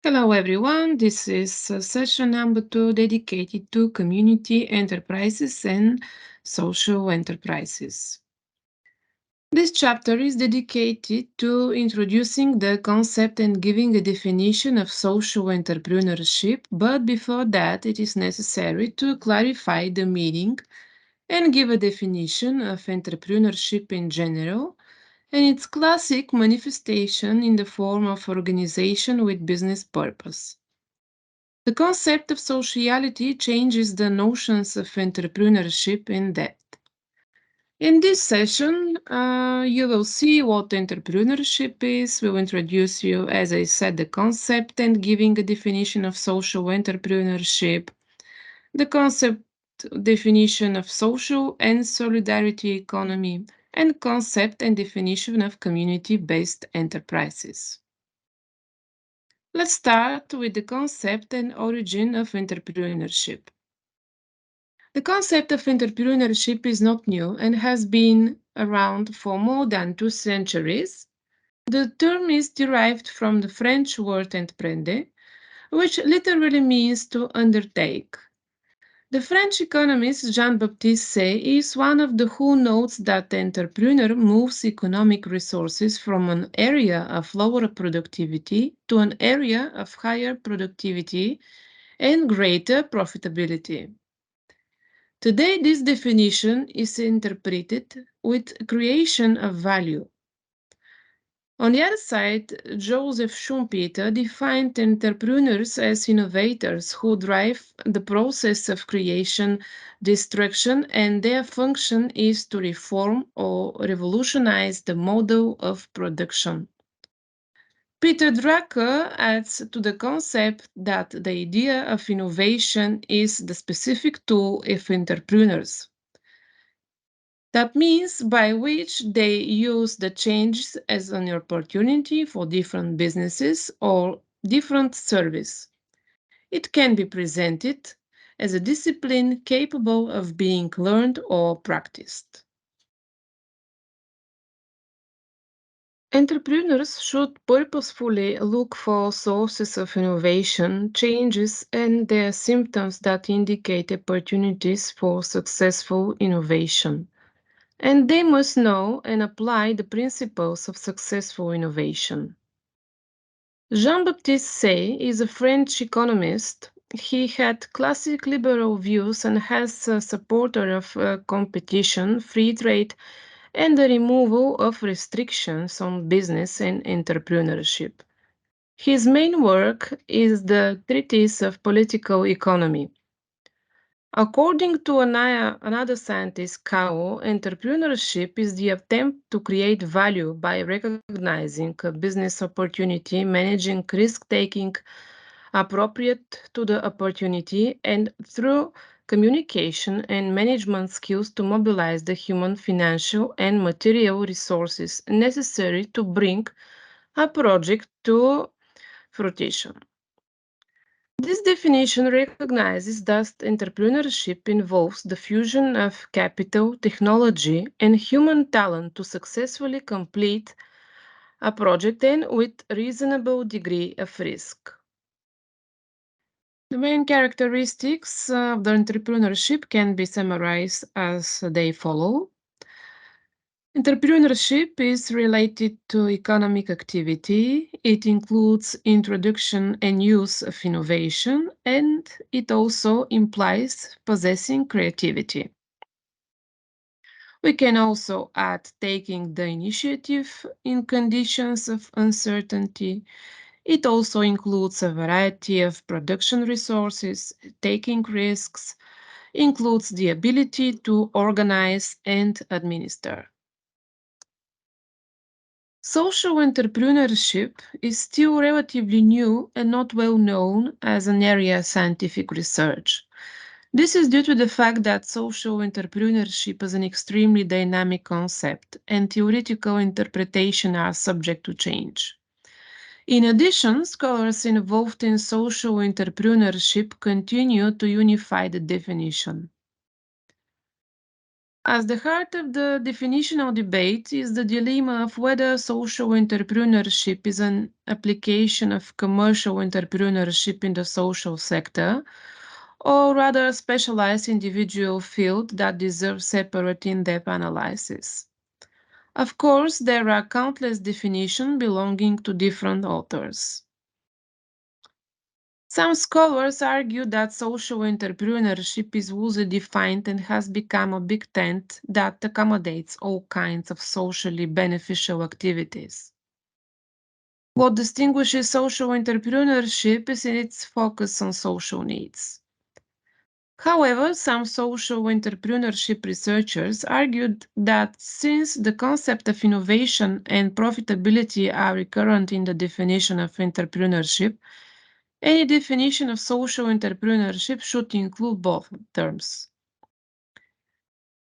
Hello everyone, this is session number 2 dedicated to community enterprises and social enterprises. This chapter is dedicated to introducing the concept and giving a definition of social entrepreneurship, but before that it is necessary to clarify the meaning and give a definition of entrepreneurship in general and its classic manifestation in the form of organization with business purpose. The concept of sociality changes the notions of entrepreneurship in depth. In this session, you will see what entrepreneurship is. We'll introduce you, as I said, the concept and giving a definition of social entrepreneurship, the concept definition of social and solidarity economy, and concept and definition of community-based enterprises. Let's start with the concept and origin of entrepreneurship. The concept of entrepreneurship is not new and has been around for more than 2 centuries. The term is derived from the French word entreprendre, which literally means to undertake. The French economist Jean-Baptiste Say is one of the who notes that the entrepreneur moves economic resources from an area of lower productivity to an area of higher productivity and greater profitability. Today, this definition is interpreted with creation of value. On the other side, Joseph Schumpeter defined entrepreneurs as innovators who drive the process of creation, destruction, and their function is to reform or revolutionize the model of production. Peter Drucker adds to the concept that the idea of innovation is the specific tool of entrepreneurs. That means by which they use the changes as an opportunity for different businesses or different service. It can be presented as a discipline capable of being learned or practiced. Entrepreneurs should purposefully look for sources of innovation, changes, and their symptoms that indicate opportunities for successful innovation. And they must know and apply the principles of successful innovation. Jean-Baptiste Say is a French economist. He had classic liberal views and has a supporter of competition, free trade, and the removal of restrictions on business and entrepreneurship. His main work is the Treatise of Political Economy. According to another scientist, Kao, entrepreneurship is the attempt to create value by recognizing a business opportunity, managing risk-taking appropriate to the opportunity, and through communication and management skills to mobilize the human, financial, and material resources necessary to bring a project to fruition. This definition recognizes that entrepreneurship involves the fusion of capital, technology, and human talent to successfully complete a project and with reasonable degree of risk. The main characteristics of the entrepreneurship can be summarized as they follow. Entrepreneurship is related to economic activity. It includes introduction and use of innovation, and it also implies possessing creativity. We can also add taking the initiative in conditions of uncertainty. It also includes a variety of production resources, taking risks, includes the ability to organize and administer. Social entrepreneurship is still relatively new and not well known as an area of scientific research. This is due to the fact that social entrepreneurship is an extremely dynamic concept and theoretical interpretation are subject to change. In addition, scholars involved in social entrepreneurship continue to unify the definition. As the heart of the definitional debate is the dilemma of whether social entrepreneurship is an application of commercial entrepreneurship in the social sector, or rather a specialized individual field that deserves separate in-depth analysis. Of course, there are countless definitions belonging to different authors. Some scholars argue that social entrepreneurship is loosely defined and has become a big tent that accommodates all kinds of socially beneficial activities. What distinguishes social entrepreneurship is its focus on social needs. However, some social entrepreneurship researchers argued that since the concept of innovation and profitability are recurrent in the definition of entrepreneurship, any definition of social entrepreneurship should include both terms.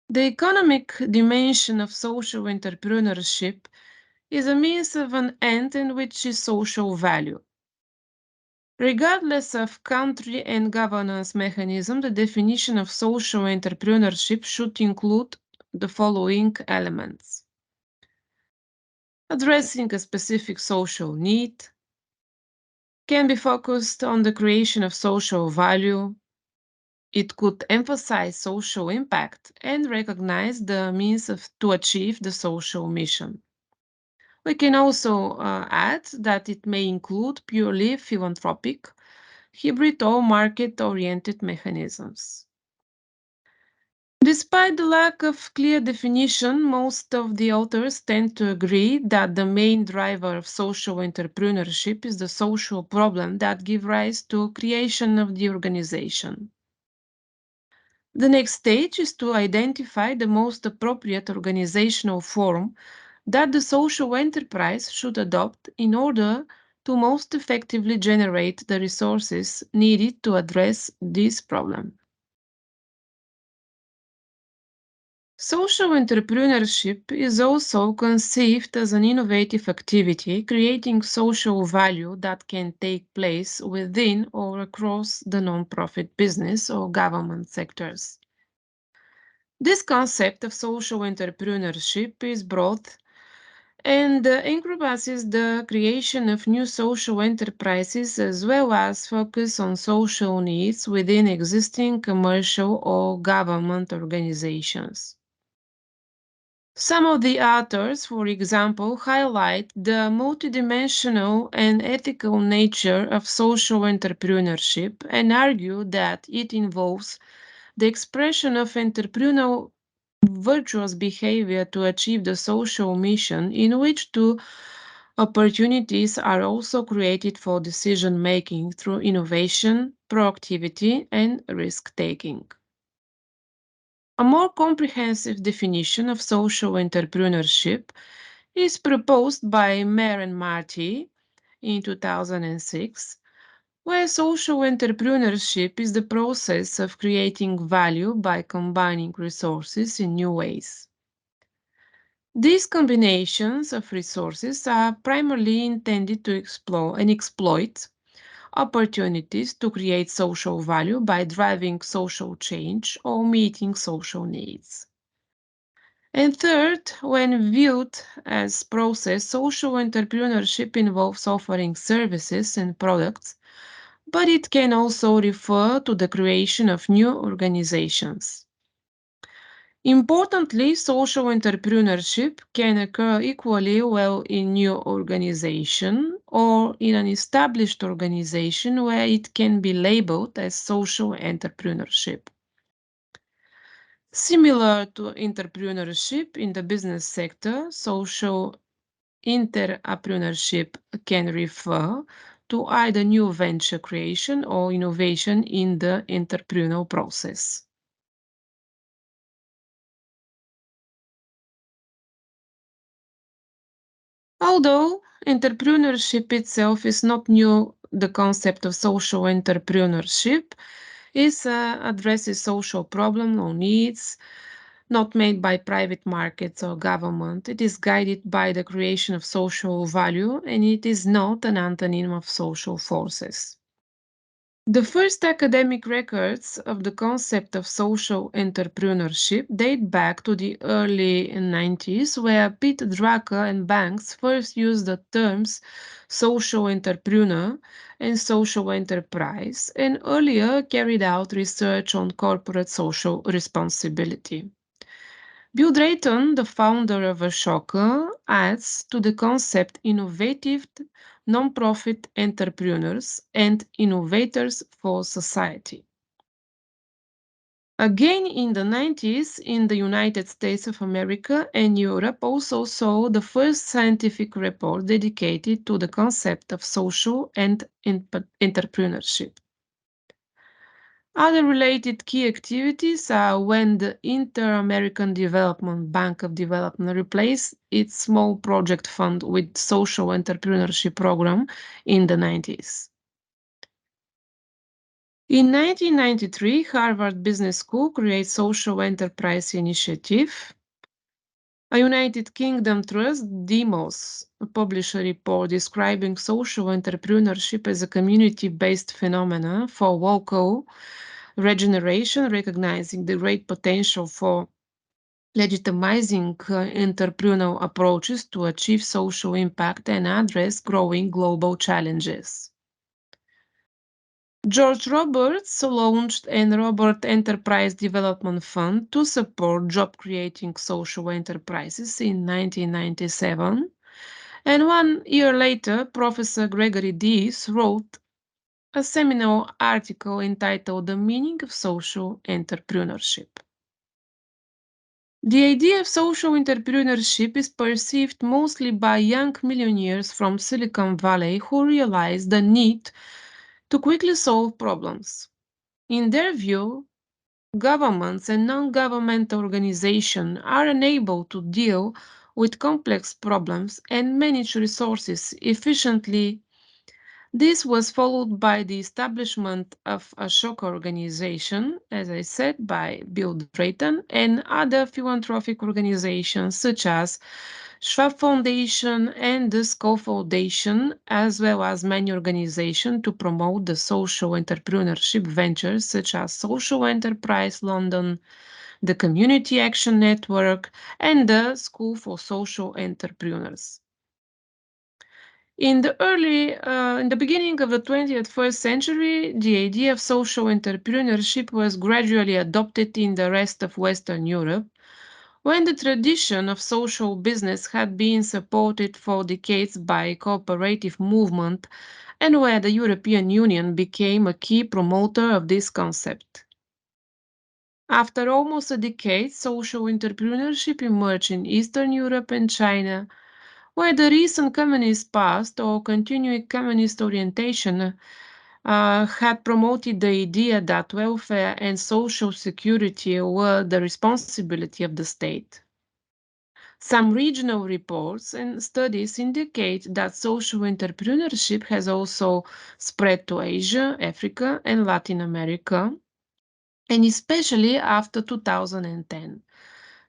The economic dimension of social entrepreneurship is a means of an end in which is social value. Regardless of country and governance mechanism, the definition of social entrepreneurship should include the following elements: addressing a specific social need, can be focused on the creation of social value. It could emphasize social impact and recognize the means to achieve the social mission. We can also add that it may include purely philanthropic, hybrid, or market-oriented mechanisms. Despite the lack of clear definition, most of the authors tend to agree that the main driver of social entrepreneurship is the social problem that gives rise to creation of the organization. The next stage is to identify the most appropriate organizational form that the social enterprise should adopt in order to most effectively generate the resources needed to address this problem. Social entrepreneurship is also conceived as an innovative activity creating social value that can take place within or across the nonprofit business or government sectors. This concept of social entrepreneurship is broad and encompasses the creation of new social enterprises as well as focus on social needs within existing commercial or government organizations. Some of the authors, for example, highlight the multidimensional and ethical nature of social entrepreneurship and argue that it involves the expression of entrepreneurial virtuous behavior to achieve the social mission in which two opportunities are also created for decision making through innovation, proactivity, and risk taking. A more comprehensive definition of social entrepreneurship is proposed by Mayer and Marty in 2006, where social entrepreneurship is the process of creating value by combining resources in new ways. These combinations of resources are primarily intended to explore and exploit opportunities to create social value by driving social change or meeting social needs. And third, when viewed as process, social entrepreneurship involves offering services and products, but it can also refer to the creation of new organizations. Importantly, social entrepreneurship can occur equally well in new organization or in an established organization where it can be labeled as social entrepreneurship. Similar to entrepreneurship in the business sector, social entrepreneurship can refer to either new venture creation or innovation in the entrepreneurial process. Although entrepreneurship itself is not new, the concept of social entrepreneurship addresses social problems or needs not made by private markets or government. It is guided by the creation of social value and it is not an antonym of social forces. The first academic records of the concept of social entrepreneurship date back to the early 90s, where Peter Drucker and Banks first used the terms social entrepreneur and social enterprise, and earlier carried out research on corporate social responsibility. Bill Drayton, the founder of Ashoka, adds to the concept innovative nonprofit entrepreneurs and innovators for society. Again, in the 90s, in the United States of America and Europe also saw the first scientific report dedicated to the concept of social and entrepreneurship. Other related key activities are when the Inter-American Development Bank of Development replaced its small project fund with social entrepreneurship program in the 90s. In 1993, Harvard Business School created Social Enterprise Initiative. A United Kingdom trust, Demos, published a report describing social entrepreneurship as a community-based phenomenon for local regeneration, recognizing the great potential for legitimizing entrepreneurial approaches to achieve social impact and address growing global challenges. George Roberts launched an Robert Enterprise Development Fund to support job-creating social enterprises in 1997, and 1 year later, Professor Gregory Dees wrote a seminal article entitled The Meaning of Social Entrepreneurship. The idea of social entrepreneurship is perceived mostly by young millionaires from Silicon Valley who realize the need to quickly solve problems. In their view, governments and non-governmental organizations are unable to deal with complex problems and manage resources efficiently. This was followed by the establishment of a Ashoka organization, as I said, by Bill Drayton and other philanthropic organizations such as Schwab Foundation and the Skoll Foundation, as well as many organizations to promote the social entrepreneurship ventures such as Social Enterprise London, the Community Action Network, and the School for Social Entrepreneurs. In the beginning of the 21st century, the idea of social entrepreneurship was gradually adopted in the rest of Western Europe, when the tradition of social business had been supported for decades by cooperative movement and where the European Union became a key promoter of this concept. After almost a decade, social entrepreneurship emerged in Eastern Europe and China, where the recent communist past or continuing communist orientation had promoted the idea that welfare and social security were the responsibility of the state. Some regional reports and studies indicate that social entrepreneurship has also spread to Asia, Africa, and Latin America, and especially after 2010.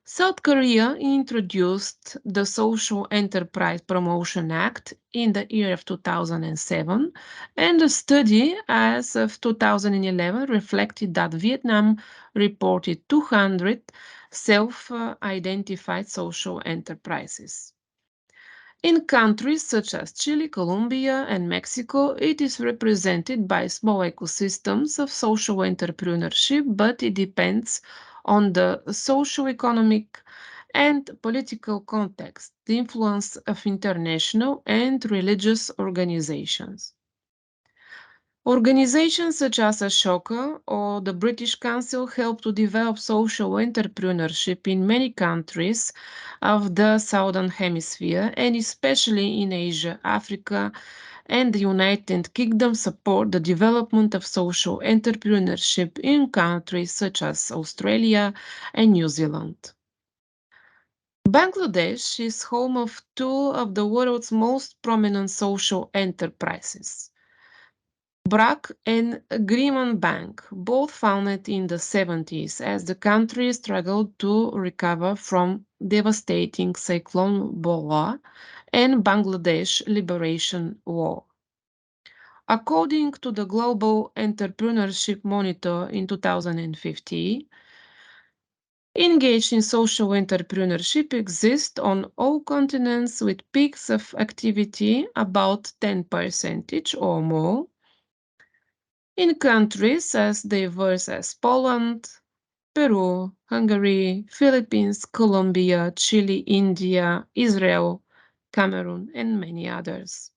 South Korea introduced the Social Enterprise Promotion Act in the year of 2007, and the study as of 2011 reflected that Vietnam reported 200 self-identified social enterprises. In countries such as Chile, Colombia, and Mexico, it is represented by small ecosystems of social entrepreneurship, but it depends on the socio-economic and political context, the influence of international and religious organizations. Organizations such as Ashoka or the British Council help to develop social entrepreneurship in many countries of the Southern Hemisphere, and especially in Asia, Africa, and the United Kingdom support the development of social entrepreneurship in countries such as Australia and New Zealand. Bangladesh is home of two of the world's most prominent social enterprises, BRAC and Agreement Bank, both founded in the 70s as the country struggled to recover from devastating Cyclone Bola and Bangladesh Liberation War. According to the Global Entrepreneurship Monitor in 2050, engaged in social entrepreneurship exists on all continents with peaks of activity about 10% or more in countries as diverse as Poland, Peru, Hungary, Philippines, Colombia, Chile, India, Israel, Cameroon, and many others.